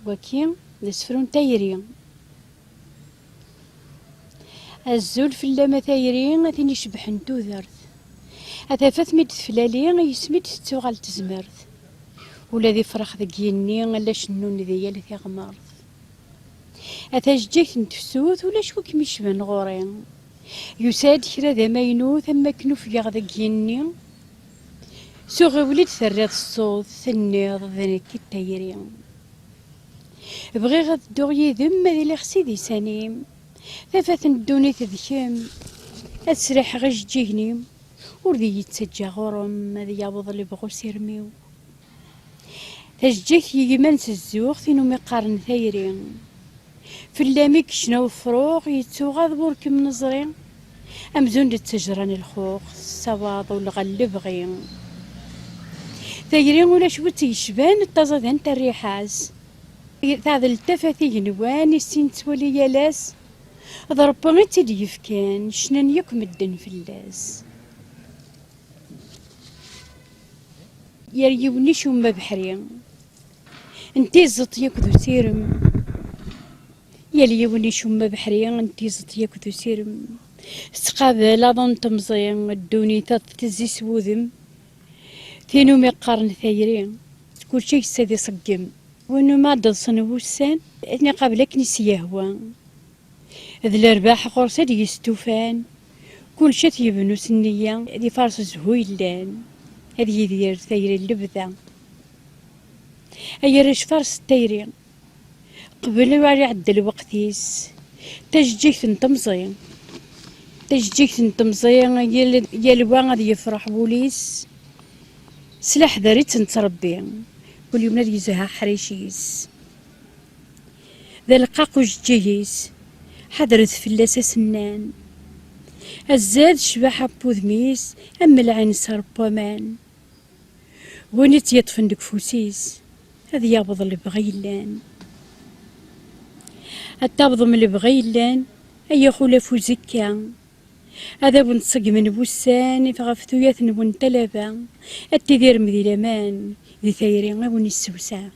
وكي ذا سفرون تايري الزول في اللامة تايري أثين يشبحن تودرت أثافت ميد تفلالي يسميد تتوغل تزمرت ولا ذي فرخ ذكيني ألا شنون ذي يالي ثي غمارت أثاجيك نتفسوث ولا شو كي ميشبن غورين يساد كرا ذا ماينو ثم كنوف ياغ ذكيني سوغي وليد ثريض الصوت ثنيض ذنك التايري بغي غاد دوغ ذم ذي لخسي ذي سانيم ثافات ندوني تذكم أتسرح غش جيهني وردي يتسجى غورم ذي يابوض اللي بغو سيرميو تشجيك يجمانس الزوغ ثينو مقارن ثايرين في اللاميك شنو فروغ يتوغاض بورك منظرين أمزون تجران الخوخ الصواض والغلب غيم ثايرين ولا شو تيشبان التزادان الريحاس ثاذ التفاثي نوان السين تولي يالاس ضربا غيتي يفكان شنان يكم الدن في اللاس يريوني شو ما بحرين انتي زط يكذو سيرم يليوني شو ما بحرين انتي زط يكذو سيرم سقابل اظن تمزين الدوني تزي سوذم ثينو ميقارن ثايرين كل شي سادي صقم وانو ما دلصن وسان اني قابلك نسيهوا ذي الارباح غرسة دي يستوفان كل شي يبنو سنية دي فارس زهوي اللان هذه يدير ثايري اللبذة أي رش فارس التايري قبل ما يعدى الوقتيس تشجيك تمزين يلوان غادي يفرح بوليس سلاح ذاري تنتربي كل يوم نادي يزها حريشيس ذا القاق وجيهيس حضرت في اللاسة سنان الزاد شباح بوذميس أما العين صار بومان ونيت يطفن دك فوسيس هذا يابض اللي بغيلان التابض من اللي بغيلان أي خولا فوزكا هذا بنصق من بوسان فغفتويات نبون تلفا التذير مذي لمان ذي ثيرين وني السوسا